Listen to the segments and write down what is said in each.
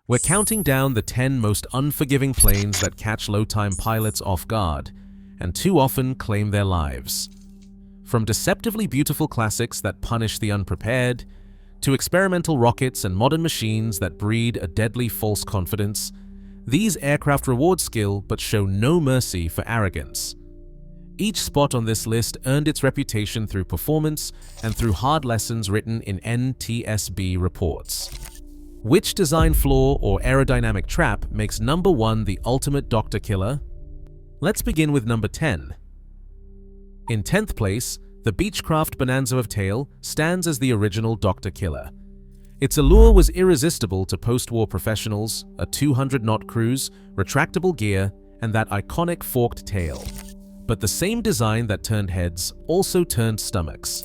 We're counting down the 10 most unforgiving planes that catch low-time pilots off guard, and too often claim their lives. From deceptively beautiful classics that punish the unprepared, to experimental rockets and modern machines that breed a deadly false confidence, these aircraft reward skill but show no mercy for arrogance. Each spot on this list earned its reputation through performance and through hard lessons written in NTSB reports. Which design flaw or aerodynamic trap makes number 1 the ultimate doctor killer? Let's begin with number 10. In 10th place, the Beechcraft Bonanza of tail stands as the original doctor killer. Its allure was irresistible to post-war professionals, a 200-knot cruise, retractable gear, and that iconic forked tail. But the same design that turned heads also turned stomachs.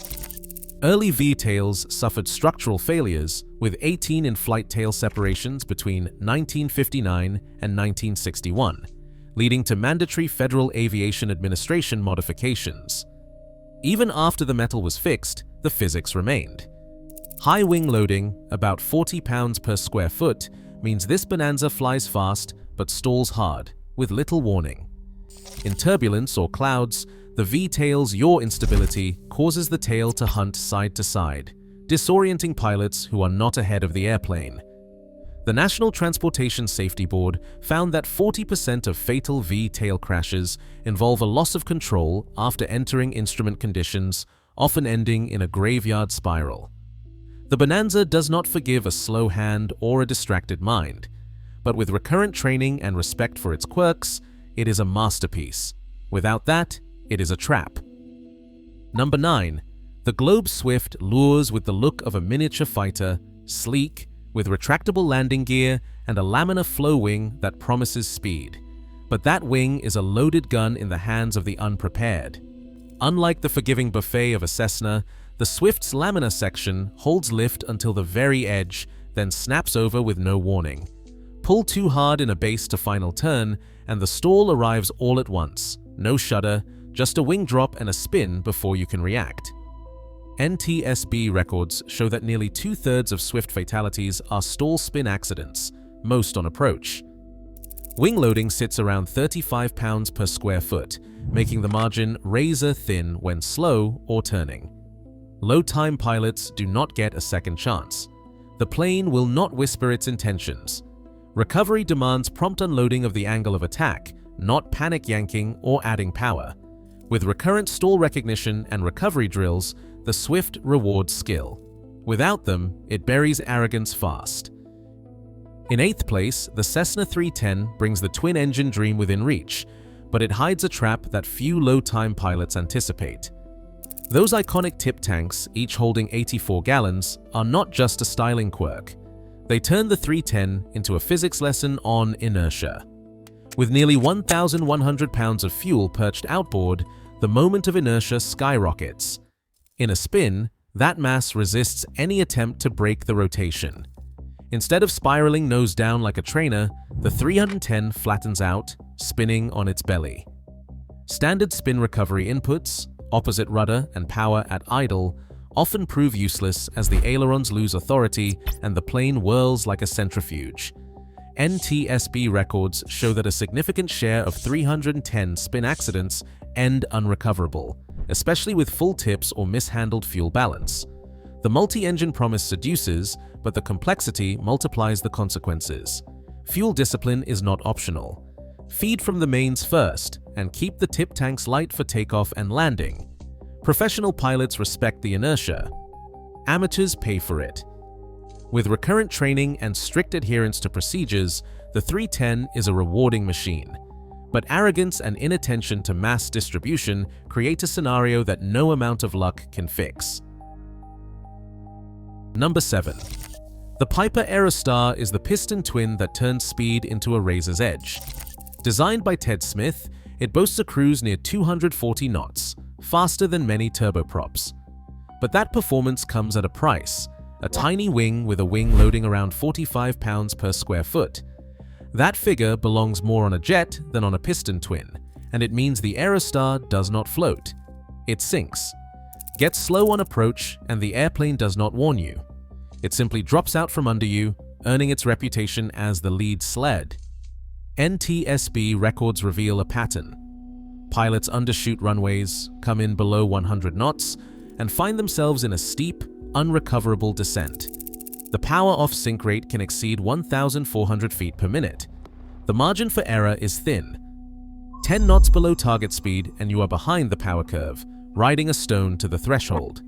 Early V-tails suffered structural failures, with 18 in-flight tail separations between 1959 and 1961, leading to mandatory Federal Aviation Administration modifications. Even after the metal was fixed, the physics remained. High wing loading, about 40 pounds per square foot, means this Bonanza flies fast but stalls hard, with little warning. In turbulence or clouds, the V-tail's yaw instability causes the tail to hunt side to side, disorienting pilots who are not ahead of the airplane. The National Transportation Safety Board found that 40% of fatal V-tail crashes involve a loss of control after entering instrument conditions, often ending in a graveyard spiral. The Bonanza does not forgive a slow hand or a distracted mind, but with recurrent training and respect for its quirks, it is a masterpiece. Without that, it is a trap. Number 9. The Globe Swift lures with the look of a miniature fighter, sleek, with retractable landing gear and a laminar flow wing that promises speed. But that wing is a loaded gun in the hands of the unprepared. Unlike the forgiving buffet of a Cessna, the Swift's laminar section holds lift until the very edge, then snaps over with no warning. Pull too hard in a base to final turn, and the stall arrives all at once. No shudder, just a wing drop and a spin before you can react. NTSB records show that nearly 2/3 of Swift fatalities are stall spin accidents, most on approach. Wing loading sits around 35 pounds per square foot, making the margin razor thin when slow or turning. Low-time pilots do not get a second chance. The plane will not whisper its intentions. Recovery demands prompt unloading of the angle of attack, not panic yanking or adding power. With recurrent stall recognition and recovery drills, the Swift rewards skill. Without them, it buries arrogance fast. In 8th place, the Cessna 310 brings the twin-engine dream within reach, but it hides a trap that few low-time pilots anticipate. Those iconic tip tanks, each holding 84 gallons, are not just a styling quirk. They turn the 310 into a physics lesson on inertia. With nearly 1,100 pounds of fuel perched outboard, the moment of inertia skyrockets. In a spin, that mass resists any attempt to break the rotation. Instead of spiraling nose down like a trainer, the 310 flattens out, spinning on its belly. Standard spin recovery inputs, opposite rudder and power at idle, often prove useless as the ailerons lose authority and the plane whirls like a centrifuge. NTSB records show that a significant share of 310 spin accidents end unrecoverable, especially with full tips or mishandled fuel balance. The multi-engine promise seduces, but the complexity multiplies the consequences. Fuel discipline is not optional. Feed from the mains first, and keep the tip tanks light for takeoff and landing. Professional pilots respect the inertia. Amateurs pay for it. With recurrent training and strict adherence to procedures, the 310 is a rewarding machine. But arrogance and inattention to mass distribution create a scenario that no amount of luck can fix. Number 7. The Piper Aerostar is the piston twin that turns speed into a razor's edge. Designed by Ted Smith, it boasts a cruise near 240 knots, faster than many turboprops. But that performance comes at a price. A tiny wing with a wing loading around 45 pounds per square foot. That figure belongs more on a jet than on a piston twin, and it means the Aerostar does not float. It sinks. Gets slow on approach, and the airplane does not warn you. It simply drops out from under you, earning its reputation as the Lead Sled. NTSB records reveal a pattern. Pilots undershoot runways, come in below 100 knots, and find themselves in a steep, unrecoverable descent. The power-off sink rate can exceed 1,400 feet per minute. The margin for error is thin. 10 knots below target speed and you are behind the power curve, riding a stone to the threshold.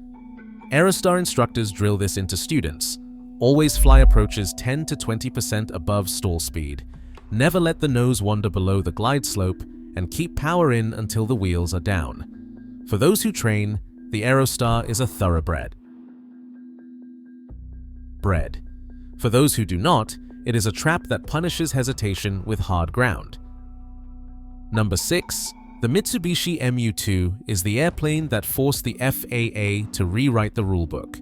Aerostar instructors drill this into students. Always fly approaches 10 to 20% above stall speed. Never let the nose wander below the glide slope, and keep power in until the wheels are down. For those who train, the Aerostar is a thoroughbred. For those who do not, it is a trap that punishes hesitation with hard ground. Number 6. The Mitsubishi MU2 is the airplane that forced the FAA to rewrite the rulebook.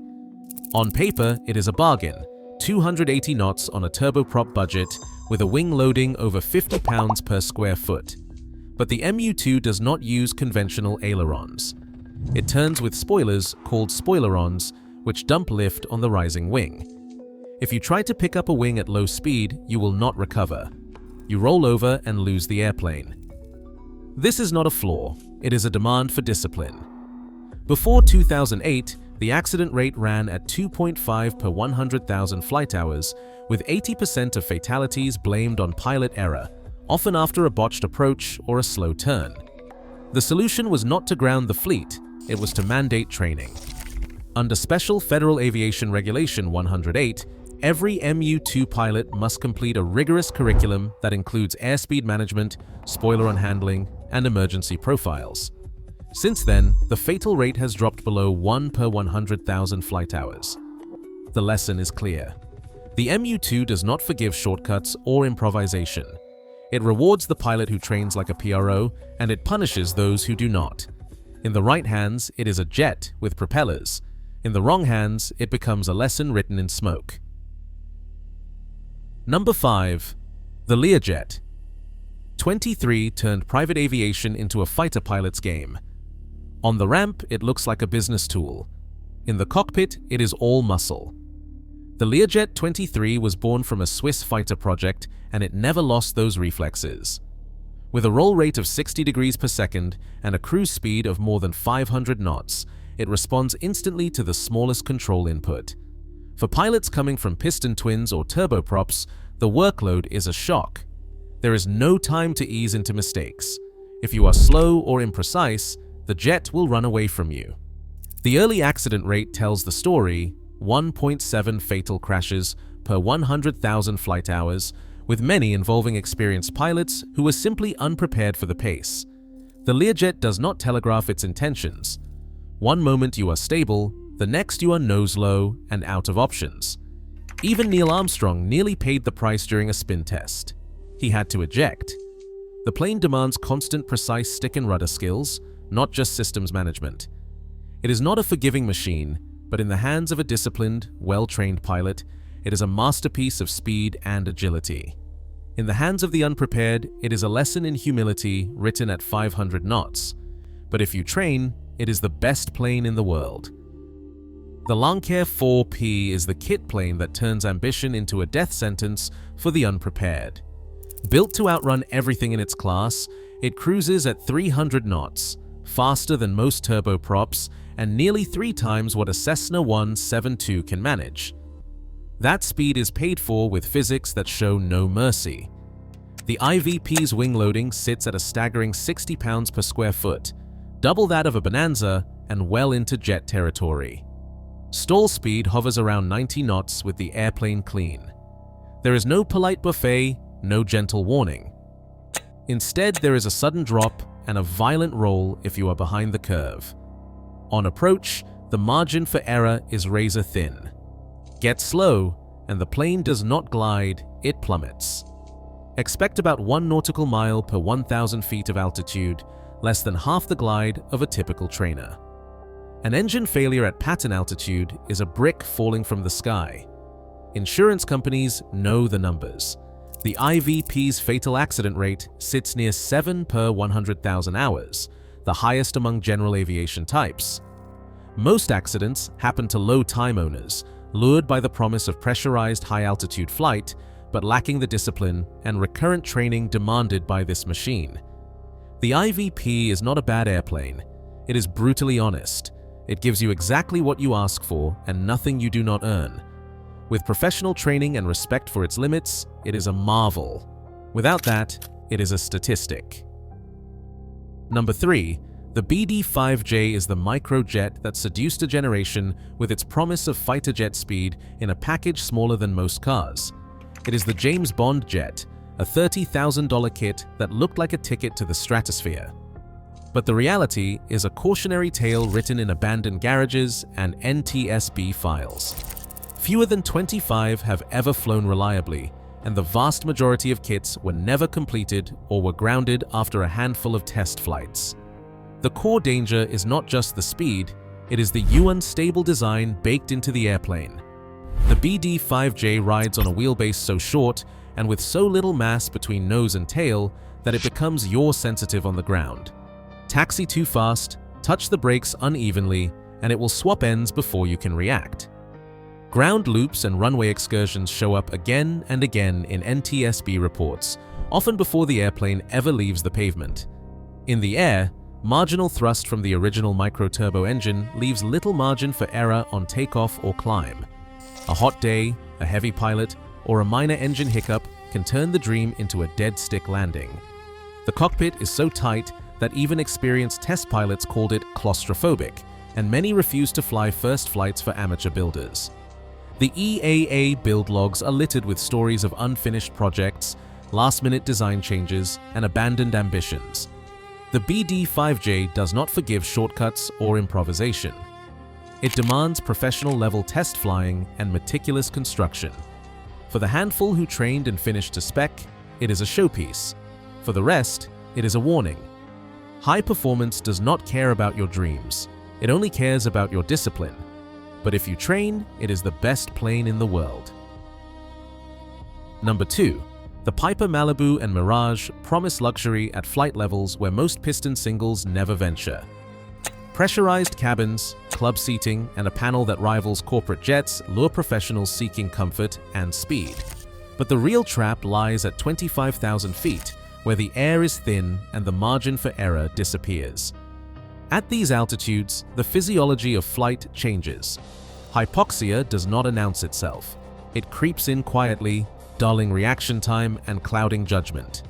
On paper, it is a bargain, 280 knots on a turboprop budget with a wing loading over 50 pounds per square foot. But the MU2 does not use conventional ailerons. It turns with spoilers called spoilerons, which dump lift on the rising wing. If you try to pick up a wing at low speed, you will not recover. You roll over and lose the airplane. This is not a flaw, it is a demand for discipline. Before 2008, the accident rate ran at 2.5 per 100,000 flight hours, with 80% of fatalities blamed on pilot error, often after a botched approach or a slow turn. The solution was not to ground the fleet, it was to mandate training. Under Special Federal Aviation Regulation 108, every MU2 pilot must complete a rigorous curriculum that includes airspeed management, spoiler-on handling, and emergency profiles. Since then, the fatal rate has dropped below 1 per 100,000 flight hours. The lesson is clear. The MU2 does not forgive shortcuts or improvisation. It rewards the pilot who trains like a PRO, and it punishes those who do not. In the right hands, it is a jet with propellers. In the wrong hands, it becomes a lesson written in smoke. Number 5. The Learjet. 23 turned private aviation into a fighter pilot's game. On the ramp, it looks like a business tool. In the cockpit, it is all muscle. The Learjet 23 was born from a Swiss fighter project, and it never lost those reflexes. With a roll rate of 60 degrees per second and a cruise speed of more than 500 knots, it responds instantly to the smallest control input. For pilots coming from piston twins or turboprops, the workload is a shock. There is no time to ease into mistakes. If you are slow or imprecise, the jet will run away from you. The early accident rate tells the story: 1.7 fatal crashes per 100,000 flight hours, with many involving experienced pilots who were simply unprepared for the pace. The Learjet does not telegraph its intentions. One moment you are stable, the next you are nose low and out of options. Even Neil Armstrong nearly paid the price during a spin test. He had to eject. The plane demands constant, precise stick and rudder skills, not just systems management. It is not a forgiving machine, but in the hands of a disciplined, well-trained pilot, it is a masterpiece of speed and agility. In the hands of the unprepared, it is a lesson in humility written at 500 knots. But if you train, it is the best plane in the world. The Lancair IV-P is the kit plane that turns ambition into a death sentence for the unprepared. Built to outrun everything in its class, it cruises at 300 knots, faster than most turboprops, and nearly 3 times what a Cessna 172 can manage. That speed is paid for with physics that show no mercy. The IVP's wing loading sits at a staggering 60 pounds per square foot, double that of a Bonanza, and well into jet territory. Stall speed hovers around 90 knots with the airplane clean. There is no polite buffet, no gentle warning. Instead, there is a sudden drop and a violent roll if you are behind the curve. On approach, the margin for error is razor thin. Get slow, and the plane does not glide, it plummets. Expect about 1 nautical mile per 1,000 feet of altitude, less than half the glide of a typical trainer. An engine failure at pattern altitude is a brick falling from the sky. Insurance companies know the numbers. The IVP's fatal accident rate sits near 7 per 100,000 hours, the highest among general aviation types. Most accidents happen to low-time owners, lured by the promise of pressurized high-altitude flight, but lacking the discipline and recurrent training demanded by this machine. The IV-P is not a bad airplane. It is brutally honest. It gives you exactly what you ask for and nothing you do not earn. With professional training and respect for its limits, it is a marvel. Without that, it is a statistic. Number 3. The BD-5J is the microjet that seduced a generation with its promise of fighter jet speed in a package smaller than most cars. It is the James Bond jet, a $30,000 kit that looked like a ticket to the stratosphere. But the reality is a cautionary tale written in abandoned garages and NTSB files. Fewer than 25 have ever flown reliably, and the vast majority of kits were never completed or were grounded after a handful of test flights. The core danger is not just the speed, it is the unstable design baked into the airplane. The BD-5J rides on a wheelbase so short and with so little mass between nose and tail that it becomes yaw sensitive on the ground. Taxi too fast, touch the brakes unevenly, and it will swap ends before you can react. Ground loops and runway excursions show up again and again in NTSB reports, often before the airplane ever leaves the pavement. In the air, marginal thrust from the original micro-turbo engine leaves little margin for error on takeoff or climb. A hot day, a heavy pilot, or a minor engine hiccup can turn the dream into a dead stick landing. The cockpit is so tight that even experienced test pilots called it claustrophobic, and many refuse to fly first flights for amateur builders. The EAA build logs are littered with stories of unfinished projects, last-minute design changes, and abandoned ambitions. The BD-5J does not forgive shortcuts or improvisation. It demands professional-level test flying and meticulous construction. For the handful who trained and finished to spec, it is a showpiece. For the rest, it is a warning. High performance does not care about your dreams. It only cares about your discipline. But if you train, it is the best plane in the world. Number 2. The Piper Malibu and Mirage promise luxury at flight levels where most piston singles never venture. Pressurized cabins, club seating, and a panel that rivals corporate jets lure professionals seeking comfort and speed. But the real trap lies at 25,000 feet, where the air is thin and the margin for error disappears. At these altitudes, the physiology of flight changes. Hypoxia does not announce itself. It creeps in quietly, dulling reaction time and clouding judgment.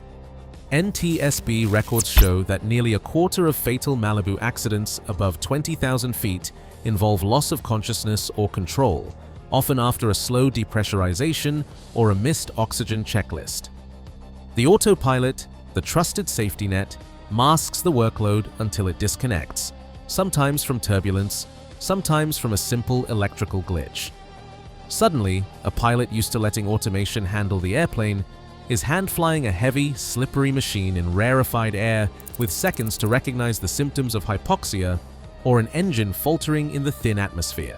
NTSB records show that nearly a quarter of fatal Malibu accidents above 20,000 feet involve loss of consciousness or control, often after a slow depressurization or a missed oxygen checklist. The autopilot, the trusted safety net, masks the workload until it disconnects, sometimes from turbulence, sometimes from a simple electrical glitch. Suddenly, a pilot used to letting automation handle the airplane is hand-flying a heavy, slippery machine in rarefied air with seconds to recognize the symptoms of hypoxia or an engine faltering in the thin atmosphere.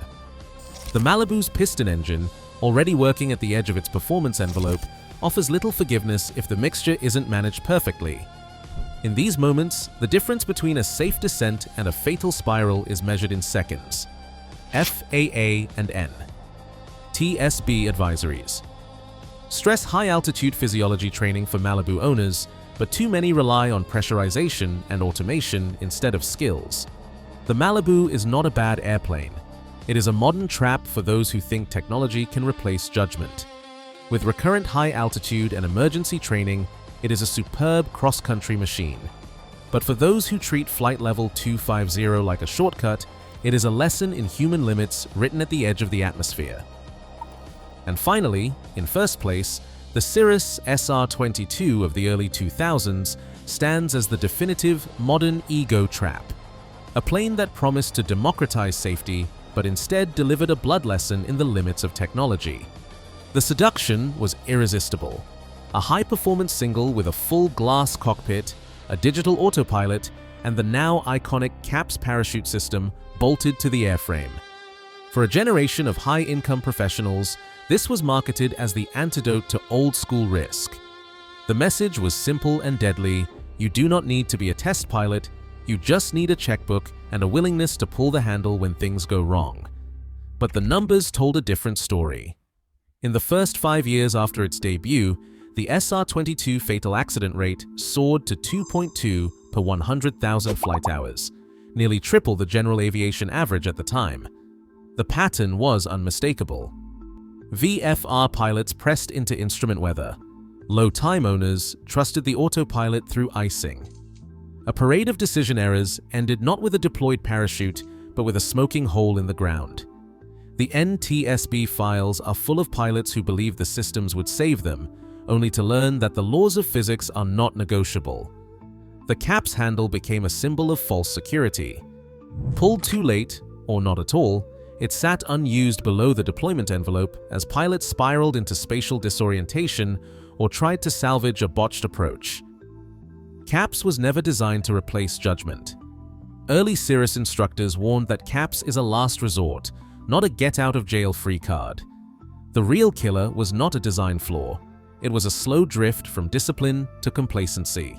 The Malibu's piston engine, already working at the edge of its performance envelope, offers little forgiveness if the mixture isn't managed perfectly. In these moments, the difference between a safe descent and a fatal spiral is measured in seconds. FAA and N. TSB advisories. Stress high-altitude physiology training for Malibu owners, but too many rely on pressurization and automation instead of skills. The Malibu is not a bad airplane. It is a modern trap for those who think technology can replace judgment. With recurrent high-altitude and emergency training, it is a superb cross-country machine. But for those who treat flight level 250 like a shortcut, it is a lesson in human limits written at the edge of the atmosphere. And finally, in first place, the Cirrus SR22 of the early 2000s stands as the definitive modern ego trap. A plane that promised to democratize safety, but instead delivered a blood lesson in the limits of technology. The seduction was irresistible. A high-performance single with a full glass cockpit, a digital autopilot, and the now iconic CAPS parachute system bolted to the airframe. For a generation of high-income professionals, this was marketed as the antidote to old-school risk. The message was simple and deadly: you do not need to be a test pilot, you just need a checkbook and a willingness to pull the handle when things go wrong. But the numbers told a different story. In the first 5 years after its debut, the SR22 fatal accident rate soared to 2.2 per 100,000 flight hours, nearly triple the General Aviation average at the time. The pattern was unmistakable. VFR pilots pressed into instrument weather. Low-time owners trusted the autopilot through icing. A parade of decision errors ended not with a deployed parachute, but with a smoking hole in the ground. The NTSB files are full of pilots who believed the systems would save them, only to learn that the laws of physics are not negotiable. The cap's handle became a symbol of false security. Pulled too late, or not at all, it sat unused below the deployment envelope as pilots spiraled into spatial disorientation or tried to salvage a botched approach. CAPS was never designed to replace judgment. Early Cirrus instructors warned that CAPS is a last resort, not a get-out-of-jail-free card. The real killer was not a design flaw. It was a slow drift from discipline to complacency.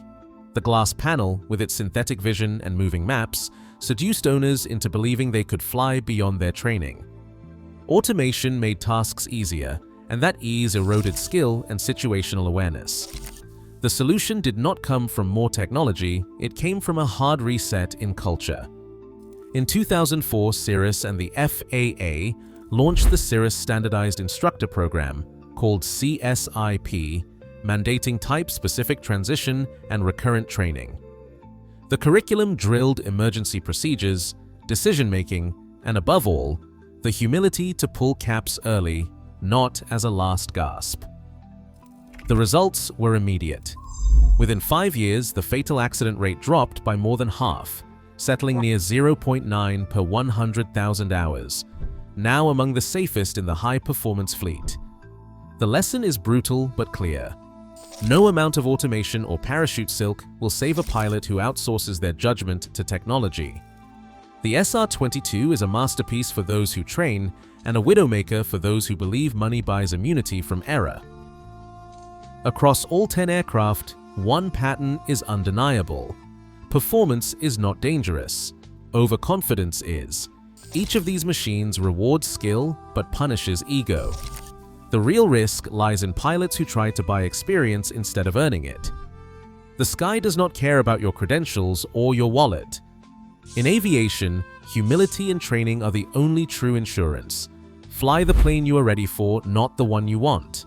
The glass panel, with its synthetic vision and moving maps, seduced owners into believing they could fly beyond their training. Automation made tasks easier, and that ease eroded skill and situational awareness. The solution did not come from more technology, it came from a hard reset in culture. In 2004, Cirrus and the FAA launched the Cirrus Standardized Instructor Program, called CSIP, mandating type-specific transition and recurrent training. The curriculum drilled emergency procedures, decision-making, and above all, the humility to pull caps early, not as a last gasp. The results were immediate. Within 5 years, the fatal accident rate dropped by more than half, settling near 0.9 per 100,000 hours, now among the safest in the high-performance fleet. The lesson is brutal but clear. No amount of automation or parachute silk will save a pilot who outsources their judgment to technology. The SR22 is a masterpiece for those who train and a Widowmaker for those who believe money buys immunity from error. Across all 10 aircraft, one pattern is undeniable. Performance is not dangerous. Overconfidence is. Each of these machines rewards skill but punishes ego. The real risk lies in pilots who try to buy experience instead of earning it. The sky does not care about your credentials or your wallet. In aviation, humility and training are the only true insurance. Fly the plane you are ready for, not the one you want.